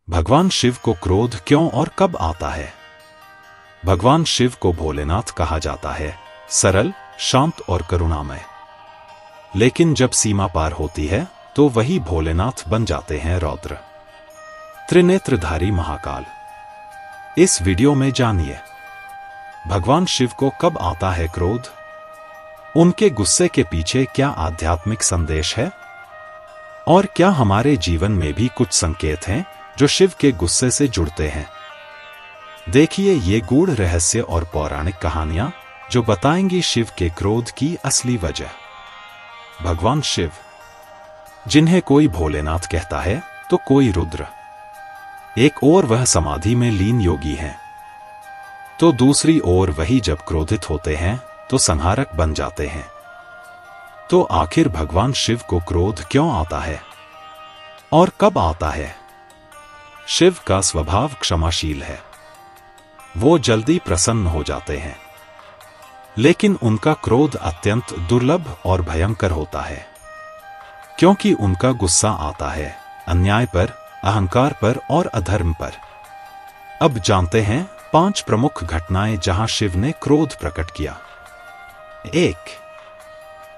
भगवान शिव को क्रोध क्यों और कब आता है? भगवान शिव को भोलेनाथ कहा जाता है, सरल, शांत और करुणामय। लेकिन जब सीमा पार होती है तो वही भोलेनाथ बन जाते हैं रौद्र, त्रिनेत्रधारी महाकाल। इस वीडियो में जानिए भगवान शिव को कब आता है क्रोध, उनके गुस्से के पीछे क्या आध्यात्मिक संदेश है, और क्या हमारे जीवन में भी कुछ संकेत हैं जो शिव के गुस्से से जुड़ते हैं। देखिए ये गूढ़ रहस्य और पौराणिक कहानियां जो बताएंगी शिव के क्रोध की असली वजह। भगवान शिव, जिन्हें कोई भोलेनाथ कहता है तो कोई रुद्र, एक ओर वह समाधि में लीन योगी हैं, तो दूसरी ओर वही जब क्रोधित होते हैं तो संहारक बन जाते हैं। तो आखिर भगवान शिव को क्रोध क्यों आता है और कब आता है? शिव का स्वभाव क्षमाशील है, वो जल्दी प्रसन्न हो जाते हैं, लेकिन उनका क्रोध अत्यंत दुर्लभ और भयंकर होता है, क्योंकि उनका गुस्सा आता है अन्याय पर, अहंकार पर और अधर्म पर। अब जानते हैं 5 प्रमुख घटनाएं जहां शिव ने क्रोध प्रकट किया। 1.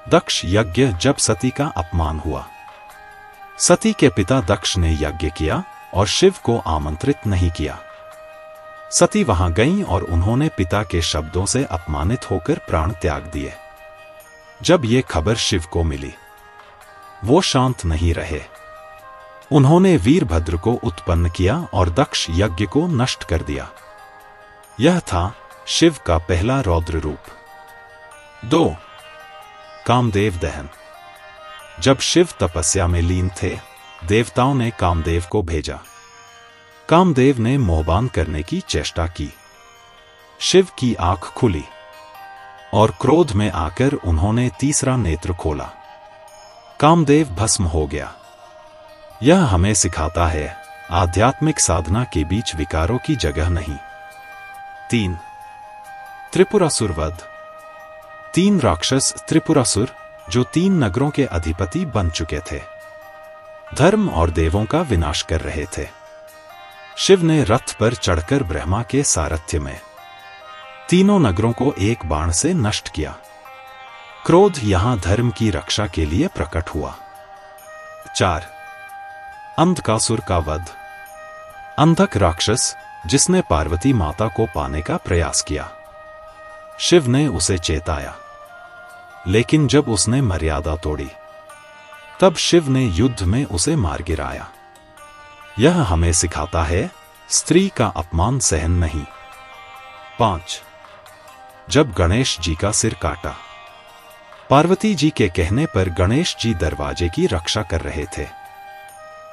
दक्ष यज्ञ, जब सती का अपमान हुआ। सती के पिता दक्ष ने यज्ञ किया और शिव को आमंत्रित नहीं किया। सती वहां गईं और उन्होंने पिता के शब्दों से अपमानित होकर प्राण त्याग दिए। जब ये खबर शिव को मिली, वो शांत नहीं रहे। उन्होंने वीरभद्र को उत्पन्न किया और दक्ष यज्ञ को नष्ट कर दिया। यह था शिव का पहला रौद्र रूप। 2. कामदेव दहन। जब शिव तपस्या में लीन थे, देवताओं ने कामदेव को भेजा। कामदेव ने मोहबान करने की चेष्टा की। शिव की आंख खुली और क्रोध में आकर उन्होंने तीसरा नेत्र खोला। कामदेव भस्म हो गया। यह हमें सिखाता है आध्यात्मिक साधना के बीच विकारों की जगह नहीं। 3. त्रिपुरासुर वध। 3 राक्षस त्रिपुरासुर, जो 3 नगरों के अधिपति बन चुके थे, धर्म और देवों का विनाश कर रहे थे। शिव ने रथ पर चढ़कर ब्रह्मा के सारथ्य में तीनों नगरों को एक बाण से नष्ट किया। क्रोध यहां धर्म की रक्षा के लिए प्रकट हुआ। 4. अंधकासुर का वध। अंधक राक्षस, जिसने पार्वती माता को पाने का प्रयास किया। शिव ने उसे चेताया, लेकिन जब उसने मर्यादा तोड़ी, तब शिव ने युद्ध में उसे मार गिराया। यह हमें सिखाता है स्त्री का अपमान सहन नहीं। 5. जब गणेश जी का सिर काटा। पार्वती जी के कहने पर गणेश जी दरवाजे की रक्षा कर रहे थे।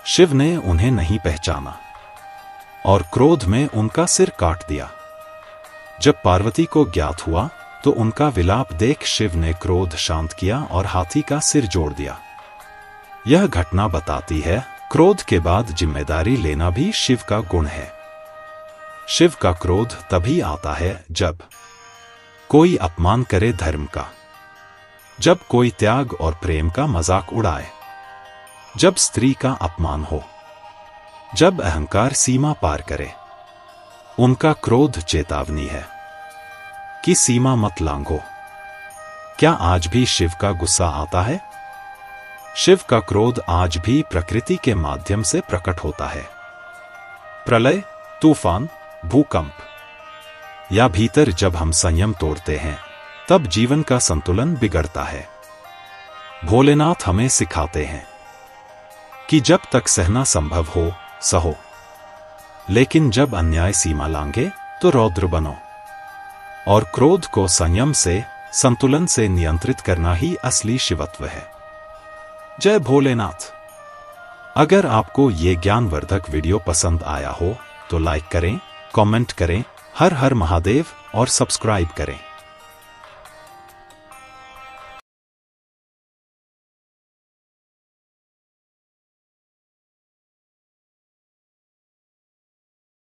शिव ने उन्हें नहीं पहचाना और क्रोध में उनका सिर काट दिया। जब पार्वती को ज्ञात हुआ तो उनका विलाप देख शिव ने क्रोध शांत किया और हाथी का सिर जोड़ दिया। यह घटना बताती है क्रोध के बाद जिम्मेदारी लेना भी शिव का गुण है। शिव का क्रोध तभी आता है जब कोई अपमान करे धर्म का, जब कोई त्याग और प्रेम का मजाक उड़ाए, जब स्त्री का अपमान हो, जब अहंकार सीमा पार करे। उनका क्रोध चेतावनी है कि सीमा मत लांघो। क्या आज भी शिव का गुस्सा आता है? शिव का क्रोध आज भी प्रकृति के माध्यम से प्रकट होता है। प्रलय, तूफान, भूकंप या भीतर जब हम संयम तोड़ते हैं, तब जीवन का संतुलन बिगड़ता है। भोलेनाथ हमें सिखाते हैं कि जब तक सहना संभव हो सहो, लेकिन जब अन्याय सीमा लांघे तो रौद्र बनो। और क्रोध को संयम से, संतुलन से नियंत्रित करना ही असली शिवत्व है। जय भोलेनाथ। अगर आपको ये ज्ञानवर्धक वीडियो पसंद आया हो तो लाइक करें, कमेंट करें, हर हर महादेव और सब्सक्राइब करें।